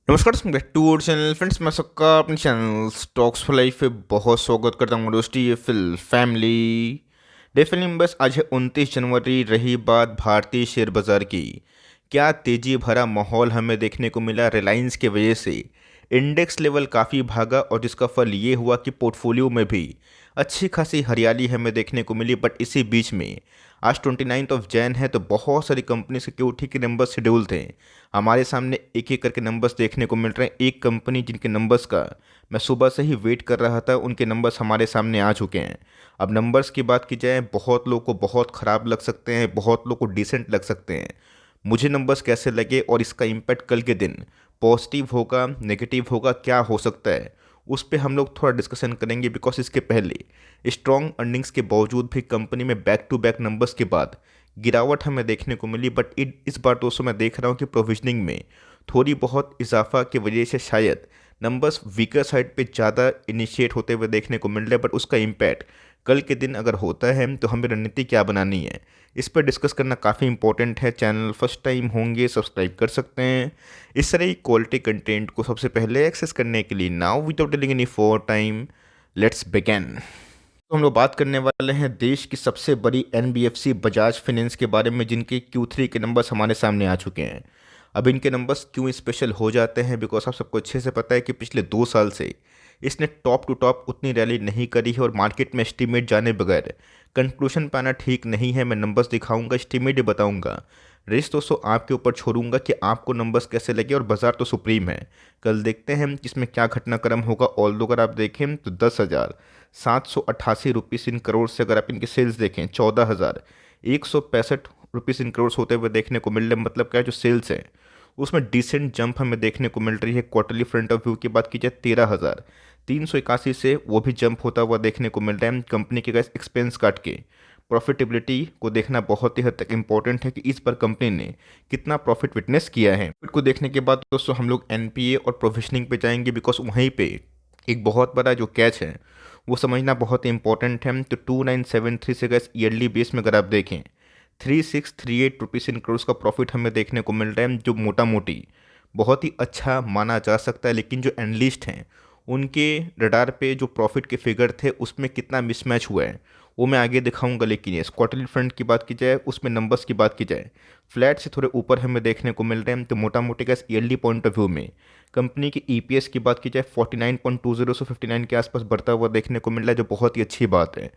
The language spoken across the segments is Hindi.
नमस्कार back to our channel friends. मैं सबका अपने चैनल स्टॉक्स फॉर लाइफ पे बहुत स्वागत करता हूँ दोस्ती ये फिल फैमिली डे फिल्म। बस आज है 29 जनवरी। रही बात भारतीय शेयर बाजार की, क्या तेजी भरा माहौल हमें देखने को मिला रिलायंस की वजह से। इंडेक्स लेवल काफ़ी भागा और जिसका फल ये हुआ कि पोर्टफोलियो में भी अच्छी खासी हरियाली हमें देखने को मिली। बट इसी बीच में आज 29 है तो बहुत सारी कंपनी सिक्योरिटी के नंबर शेड्यूल थे। हमारे सामने एक एक करके नंबर्स देखने को मिल रहे हैं। एक कंपनी जिनके नंबर्स का मैं सुबह से ही वेट कर रहा था, उनके नंबर्स हमारे सामने आ चुके हैं। अब नंबर्स की बात की जाए, बहुत लोगों को बहुत ख़राब लग सकते हैं, बहुत लोगों को डिसेंट लग सकते हैं। मुझे नंबर्स कैसे लगे और इसका इम्पैक्ट कल के दिन पॉजिटिव होगा नेगेटिव होगा क्या हो सकता है, उस पर हम लोग थोड़ा डिस्कशन करेंगे। बिकॉज इसके पहले स्ट्रॉन्ग अर्निंग्स के बावजूद भी कंपनी में बैक टू बैक नंबर्स के बाद गिरावट हमें देखने को मिली। बट इस बार दोस्तों मैं देख रहा हूँ कि प्रोविजनिंग में थोड़ी बहुत इजाफा की वजह से शायद नंबर्स वीकर साइड पे ज़्यादा इनिशिएट होते हुए देखने को मिल रहे हैं। बट उसका इम्पैक्ट कल के दिन अगर होता है तो हमें रणनीति क्या बनानी है, इस पर डिस्कस करना काफ़ी इंपॉर्टेंट है। चैनल फर्स्ट टाइम होंगे सब्सक्राइब कर सकते हैं इस तरह की क्वालिटी कंटेंट को सबसे पहले एक्सेस करने के लिए। Now without telling any for time, let's begin. तो हम लोग बात करने वाले हैं देश की सबसे बड़ी एनबीएफसी बजाज फाइनेंस के बारे में, जिनके Q3 के नंबर्स हमारे सामने आ चुके हैं। अब इनके नंबर्स क्यों स्पेशल हो जाते हैं, बिकॉज आप सबको अच्छे से पता है कि पिछले 2 साल से इसने टॉप टू टॉप उतनी रैली नहीं करी है और मार्केट में एस्टीमेट जाने बगैर कंक्लूजन पाना ठीक नहीं है। मैं नंबर्स दिखाऊंगा, एस्टीमेट ही बताऊंगा। रेस दोस्तों आपके ऊपर छोड़ूंगा कि आपको नंबर्स कैसे लगे। और बाजार तो सुप्रीम है, कल देखते हैं कि इसमें क्या घटनाक्रम होगा। ऑल अगर आप देखें तो 10,788 रुपीज़ इन करोड़ से अगर आप इनके सेल्स देखें 14,165 रुपीज़ इन करोड़ होते हुए देखने को मिल रहे। मतलब क्या है, जो सेल्स है उसमें डिसेंट जंप हमें देखने को मिल रही है। क्वार्टरली फ्रंट ऑफ व्यू की बात की जाए 13,381 से वो भी जंप होता हुआ देखने को मिल रहा है। कंपनी के गैस एक्सपेंस काट के प्रॉफिटेबिलिटी को देखना बहुत ही हद तक इंपॉर्टेंट है कि इस पर कंपनी ने कितना प्रॉफिट विटनेस किया है। प्रॉफिट को देखने के बाद दोस्तों हम लोग एनपीए और प्रोविजनिंग पे जाएंगे, बिकॉज वहीं पे एक बहुत बड़ा जो कैच है वो समझना बहुत ही इंपॉर्टेंट है। तो 2973 से गैस ईयरली बेस में अगर आप देखें 3638 रुपीज़ इन करोड़ का प्रॉफिट हमें देखने को मिल रहा है, जो मोटा मोटी बहुत ही अच्छा माना जा सकता है। लेकिन जो एनालिस्ट हैं उनके रडार पे जो प्रॉफिट के फिगर थे उसमें कितना मिसमैच हुआ है वो मैं आगे दिखाऊंगा। लेकिन ये क्वार्टरली फ्रंट की बात की जाए, उसमें नंबर्स की बात की जाए, फ्लैट से थोड़े ऊपर हमें देखने को मिल रहे हैं। तो मोटा मोटी का ईयरली पॉइंट ऑफ व्यू में कंपनी की ईपीएस की बात की जाए 49.20 से 59 के आसपास बढ़ता हुआ देखने को मिल रहा है, जो बहुत ही अच्छी बात है।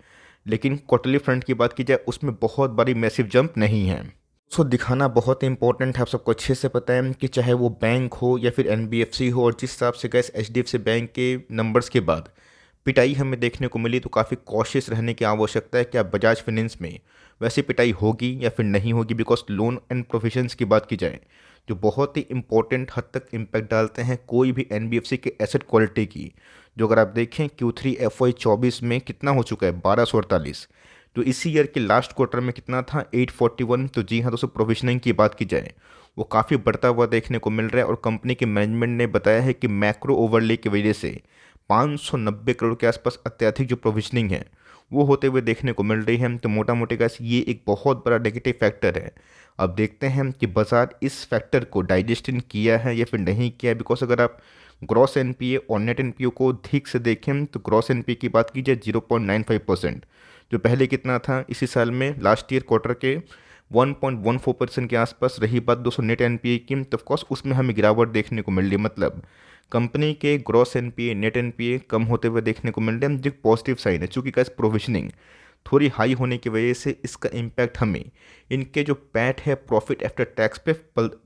लेकिन क्वार्टरली फ्रंट की बात की जाए उसमें बहुत बड़ी मैसिव जंप नहीं है। उसको दिखाना बहुत ही इंपॉर्टेंट है। आप सबको अच्छे से पता है कि चाहे वो बैंक हो या फिर एनबीएफसी हो, और जिस हिसाब से गए एचडीएफसी बैंक के नंबर्स के बाद पिटाई हमें देखने को मिली, तो काफ़ी कॉशियस रहने की आवश्यकता है। क्या बजाज फाइनेंस में वैसी पिटाई होगी या फिर नहीं होगी। बिकॉज लोन एंड प्रोविजंस की बात की जाए जो बहुत ही इंपॉर्टेंट हद तक इम्पैक्ट डालते हैं कोई भी एनबीएफसी के एसेट क्वालिटी की। जो अगर आप देखें Q3 FY24 में कितना हो चुका है 1248, तो इसी ईयर के लास्ट क्वार्टर में कितना था 841। तो जी हाँ दोस्तों, प्रोविजनिंग की बात की जाए वो काफ़ी बढ़ता हुआ देखने को मिल रहा है। और कंपनी के मैनेजमेंट ने बताया है कि मैक्रो ओवरले की वजह से 590 करोड़ के आसपास अत्यधिक जो प्रोविजनिंग है वो होते हुए देखने को मिल रही है। तो मोटा मोटी का ये एक बहुत बड़ा नेगेटिव फैक्टर है। अब देखते हैं कि बाजार इस फैक्टर को डाइजेस्टिन किया है या फिर नहीं किया। बिकॉज अगर आप ग्रॉस एनपीए और नेट एनपीए को ठीक से देखें तो ग्रॉस एनपीए की बात की जाए 0.95%, जो पहले कितना था इसी साल में लास्ट ईयर क्वार्टर के 1.14% के आसपास। रही बात 200 नेट एनपीए की, तो ऑफकोर्स उसमें हमें गिरावट देखने को मिल रही है। मतलब कंपनी के ग्रॉस एनपीए नेट एनपीए कम होते हुए देखने को मिल रहे हैं, जो पॉजिटिव साइन है। चूँकि का प्रोविजनिंग थोड़ी हाई होने की वजह से इसका इम्पैक्ट हमें इनके जो पैट है प्रॉफिट आफ्टर टैक्स पे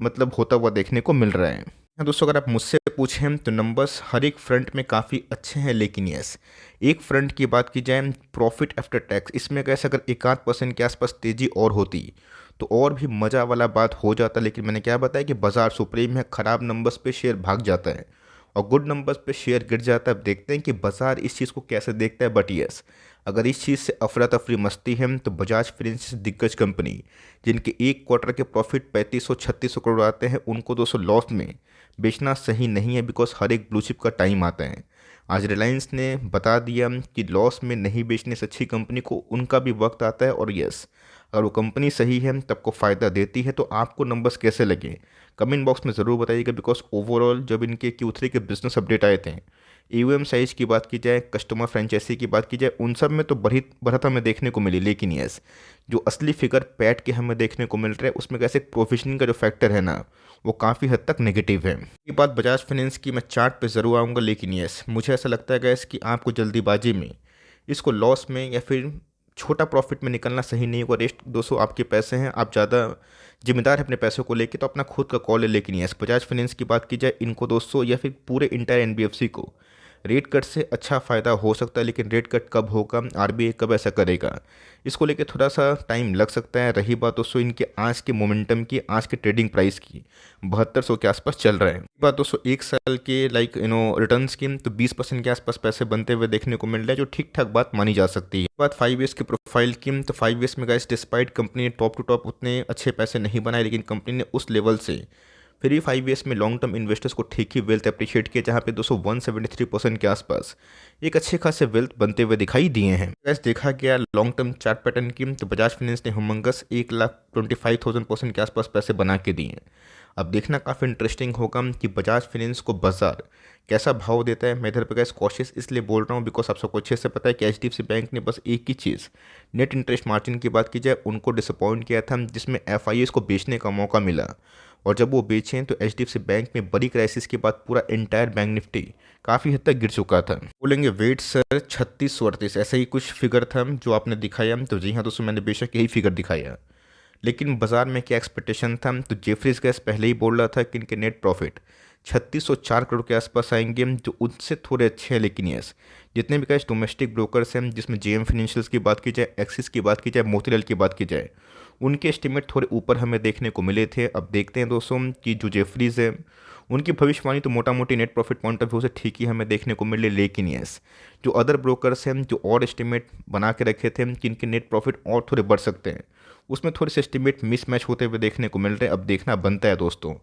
मतलब होता हुआ देखने को मिल रहा है। हाँ दोस्तों, अगर आप मुझसे पूछें तो नंबर्स हर एक फ्रंट में काफ़ी अच्छे हैं। लेकिन यस, एक फ्रंट की बात की जाए प्रॉफिट आफ्टर टैक्स, इसमें कैसे अगर 1-8% के आसपास तेज़ी और होती तो और भी मज़ा वाला बात हो जाता। लेकिन मैंने क्या बताया कि बाजार सुप्रीम है, ख़राब नंबर्स पे शेयर भाग जाता है और गुड नंबर्स पे शेयर गिर जाता है। अब देखते हैं कि बाजार इस चीज़ को कैसे देखता है। बट यस, अगर इस चीज़ से अफरा तफरी मस्ती है तो बजाज फाइनेंस दिग्गज कंपनी जिनके एक क्वार्टर के प्रॉफिट 3500-3600 करोड़ आते हैं उनको 200 लॉस में बेचना सही नहीं है। बिकॉज हर एक ब्लू चिप का टाइम आता है। आज रिलायंस ने बता दिया कि लॉस में नहीं बेचने से अच्छी कंपनी को उनका भी वक्त आता है। और यस, अगर वो कंपनी सही है तब को फ़ायदा देती है। तो आपको नंबर्स कैसे लगे कमेंट बॉक्स में ज़रूर बताइएगा, बिकॉज ओवरऑल जब इनके Q3 के बिजनेस अपडेट आए थे, AUM साइज की बात की जाए, कस्टमर फ्रेंचाइजी की बात की जाए, उन सब में तो बढ़त हमें देखने को मिली। लेकिन यस, जो असली फिगर पैट के हमें देखने को मिल रहा है, उसमें कैसे प्रोविजनिंग का जो फैक्टर है ना, वो काफ़ी हद तक नेगेटिव है। ये बात बजाज फाइनेंस की मैं चार्ट पे ज़रूर आऊँगा, लेकिन यस, मुझे ऐसा लगता है गैस कि आपको जल्दीबाजी में इसको लॉस में या फिर छोटा प्रॉफिट में निकलना सही नहीं होगा। रेस्ट दोस्तों आपके पैसे हैं, आप ज़्यादा जिम्मेदार हैं अपने पैसों को लेके, तो अपना खुद का कॉल है। लेकिन यस, बजाज फाइनेंस की बात की जाए, इनको दोस्तों या फिर पूरे इंटायर NBFC को रेट कट से अच्छा फ़ायदा हो सकता है। लेकिन रेट कट कब होगा, RBI कब ऐसा करेगा, इसको लेके थोड़ा सा टाइम लग सकता है। रही बात दोस्तों इनके आज के मोमेंटम की, आज के ट्रेडिंग प्राइस की, 7200 के आसपास चल रहा है। बात दोस्तों एक साल के रिटर्न स्कीम, तो 20% के आसपास पैसे बनते हुए देखने को मिल रहा है, जो ठीक ठाक बात मानी जा सकती है। बात 5 ईयर्स की प्रोफाइल की, तो 5 ईयर्स में गाइस डिस्पाइट कंपनी ने टॉप टू टॉप उतने अच्छे पैसे नहीं बनाए, लेकिन कंपनी ने उस लेवल से फिर भी 5 ईयर्स में लॉन्ग टर्म इन्वेस्टर्स को ठीक ही वेल्थ अप्रिशिएट किया, जहाँ पे 173% के आसपास एक अच्छे खासे वेल्थ बनते हुए दिखाई दिए हैं। गैस देखा गया लॉन्ग टर्म चार्ट पैटर्न की, तो बजाज फाइनेंस ने ह्यूमंगस 1,25,000% के आसपास पैसे बना के दिए हैं। अब देखना काफ़ी इंटरेस्टिंग होगा कि बजाज फाइनेंस को बाजार कैसा भाव देता है। मैं इधर पे गैस कॉशियस इसलिए बोल रहा हूँ बिकॉज आप सबको अच्छे से पता है कि HDFC बैंक ने बस एक ही चीज़, नेट इंटरेस्ट मार्जिन की बात की जाए, उनको डिसअपॉइंट किया था, जिसमें FIS को बेचने का मौका मिला। और जब वो बेचें तो HDFC बैंक में बड़ी क्राइसिस के बाद पूरा एंटायर बैंक निफ्टी काफ़ी हद तक गिर चुका था। बोलेंगे वेट सर 3638 ऐसा ही कुछ फिगर था जो आपने दिखाया, तो जी हाँ दोस्तों, मैंने बेशक यही फिगर दिखाया। लेकिन बाजार में क्या एक्सपेक्टेशन था, तो जेफरीज गैस पहले ही बोल रहा था कि इनके नेट प्रॉफिट 3604 करोड़ के आसपास आएंगे, जो उनसे थोड़े अच्छे हैं। लेकिन यस, जितने भी कैश डोमेस्टिक ब्रोकर्स हैं, जिसमें JM फाइनेंशियल्स की बात की जाए, एक्सिस की बात की जाए, मोतीलाल की बात की जाए, उनके एस्टिमेट थोड़े ऊपर हमें देखने को मिले थे। अब देखते हैं दोस्तों कि जो जेफरीज है, उनकी भविष्यवाणी तो मोटा मोटी net profit point of view से ठीक ही हमें देखने को मिले। लेकिन यस, जो अदर ब्रोकर्स हैं, जो और एस्टिमेट बना के रखे थे कि इनके नेट प्रॉफिट और थोड़े बढ़ सकते हैं, उसमें थोड़े से एस्टिमेट मिसमैच होते हुए देखने को मिल रहे हैं। अब देखना बनता है दोस्तों,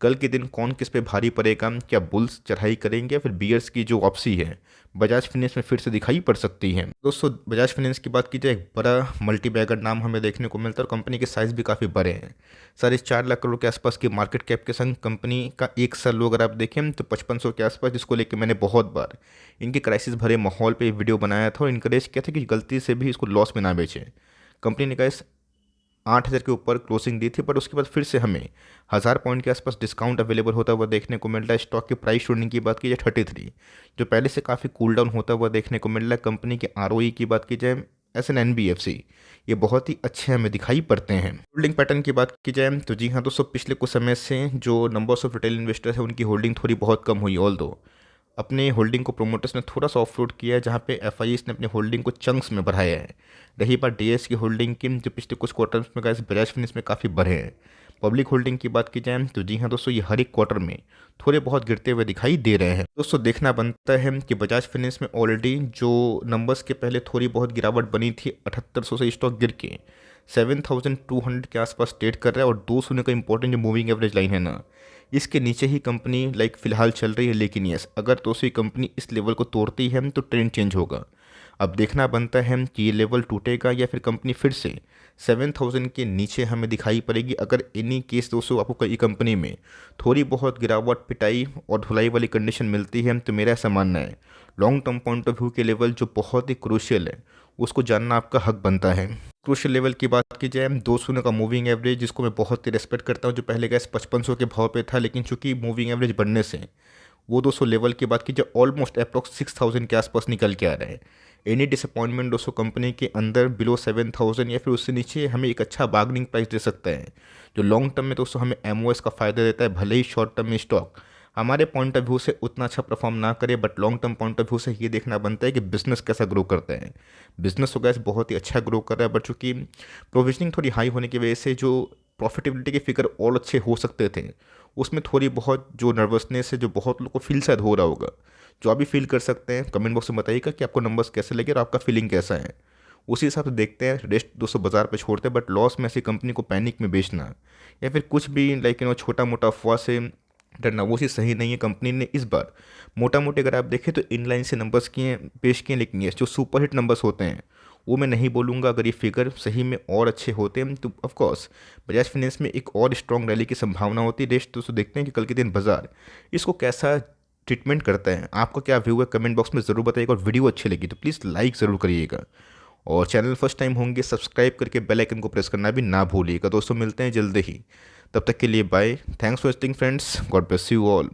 कल के दिन कौन किस पे भारी पड़ेगा, क्या बुल्स चढ़ाई करेंगे या फिर बियर्स की जो वापसी है बजाज फाइनेंस में फिर से दिखाई पड़ सकती है। दोस्तों बजाज फाइनेंस की बात की जाए, एक बड़ा मल्टी बैगर नाम हमें देखने को मिलता है, और कंपनी के साइज़ भी काफ़ी बड़े हैं। 4.5 लाख करोड़ के आसपास की मार्केट कैप के संग कंपनी का एक साल अगर आप देखें तो 5500 के आसपास, जिसको लेकर मैंने बहुत बार इनके क्राइसिस भरे माहौल पे वीडियो बनाया था और इनकरेज किया था कि गलती से भी इसको लॉस में ना बेचें। कंपनी ने कहा 8,000 के ऊपर क्लोजिंग दी थी, पर उसके बाद फिर से हमें 1000 पॉइंट के आसपास डिस्काउंट अवेलेबल होता हुआ देखने को मिल रहा है। स्टॉक की प्राइस शूटिंग की बात की जाए 33, जो पहले से काफ़ी कूल डाउन होता हुआ देखने को मिल रहा है। कंपनी के ROE की बात की जाए, SN NBFC ये बहुत ही अच्छे हमें दिखाई पड़ते हैं। होल्डिंग पैटर्न की बात की जाए तो जी हाँ दोस्तों, पिछले कुछ समय से जो नंबर्स ऑफ रिटेल इन्वेस्टर्स है, उनकी होल्डिंग थोड़ी बहुत कम हुई। ऑल दो अपने होल्डिंग को प्रोमोटर्स ने थोड़ा सा ऑफ रोड किया है, जहाँ पे FIS ने अपने होल्डिंग को चंक्स में बढ़ाया है। रही बात DS की होल्डिंग की, जो पिछले कुछ क्वार्टर्स में गए बजाज फाइनेंस में काफ़ी बढ़े हैं। पब्लिक होल्डिंग की बात की जाए तो जी हाँ दोस्तों, ये हर एक क्वार्टर में थोड़े बहुत गिरते हुए दिखाई दे रहे हैं। दोस्तों देखना बनता है कि बजाज फाइनेंस में ऑलरेडी जो नंबर्स के पहले थोड़ी बहुत गिरावट बनी थी, 7800 से स्टॉक गिर के 7200 के आसपास ट्रेड कर रहा है। और 200 का इंपॉर्टेंट जो मूविंग एवरेज लाइन है ना, इसके नीचे ही कंपनी फिलहाल चल रही है। लेकिन यस, अगर तो सी कंपनी इस लेवल को तोड़ती है तो ट्रेंड चेंज होगा। अब देखना बनता है कि ये लेवल टूटेगा या फिर कंपनी फिर से 7000 के नीचे हमें दिखाई पड़ेगी। अगर इन्हीं केस दोस्तों आपको कई कंपनी में थोड़ी बहुत गिरावट, पिटाई और धुलाई वाली कंडीशन मिलती है, तो मेरा ऐसा मानना है long term point of view के लेवल जो बहुत ही क्रूशियल है, उसको जानना आपका हक बनता है। क्रूशियल लेवल की बात की जाए, 200 का मूविंग एवरेज, जिसको मैं बहुत ही रेस्पेक्ट करता हूँ, जो पहले गैस 5500 के भाव पे था, लेकिन चूंकि मूविंग एवरेज बढ़ने से वो 200 लेवल की बात की जाए ऑलमोस्ट अप्रॉक्स 6000 के आसपास निकल के आ रहे हैं। एनी डिसअपॉइंटमेंट दोस्तों कंपनी के अंदर बिलो 7000 या फिर उससे नीचे हमें एक अच्छा बार्गेनिंग प्राइस दे सकता है, जो लॉन्ग टर्म में दोस्तों हमें MOS का फ़ायदा देता है। भले ही शॉर्ट टर्म में स्टॉक हमारे पॉइंट ऑफ व्यू से उतना अच्छा परफॉर्म ना करे, but long term point of view से ये देखना बनता है कि बिजनेस कैसा ग्रो करता है। बिजनेस तो गैस बहुत ही अच्छा ग्रो कर रहा है, बट चूंकि प्रोविजनिंग थोड़ी हाई होने की वजह से जो प्रॉफिटेबिलिटी के फिगर और अच्छे हो सकते थे, उसमें थोड़ी बहुत जो नर्वसनेस है, जो बहुत लोग को फील शायद हो रहा होगा, जो आप भी फील कर सकते हैं। कमेंट बॉक्स में बताइएगा कि आपको नंबर्स कैसे लगे और आपका फीलिंग कैसा है, उसी हिसाब से देखते हैं। रेस्ट दोस्तों बाजार पे छोड़ते हैं, बट लॉस में ऐसी कंपनी को पैनिक में बेचना या फिर कुछ भी छोटा मोटा अफवाह से डरना, वो चीज़ सही नहीं है। कंपनी ने इस बार मोटा मोटे अगर आप देखें तो इनलाइन से नंबर्स किए पेश किए, लेकिन ये जो सुपर हिट नंबर्स होते हैं वो मैं नहीं बोलूँगा। अगर ये फिगर सही में और अच्छे होते हैं तो ऑफकोर्स बजाज फाइनेंस में एक और स्ट्रॉन्ग रैली की संभावना होती है। रेस्ट दोस्तों देखते हैं कि कल के दिन बाजार इसको कैसा ट्रीटमेंट करता है। आपका क्या व्यू है कमेंट बॉक्स में ज़रूर बताइएगा, और वीडियो अच्छी लगी तो प्लीज़ लाइक ज़रूर करिएगा, और चैनल फर्स्ट टाइम होंगे सब्सक्राइब करके बेल आइकन को प्रेस करना भी ना भूलिएगा। दोस्तों मिलते हैं जल्दी ही, तब तक के लिए bye. Thanks for watching friends, God bless you all.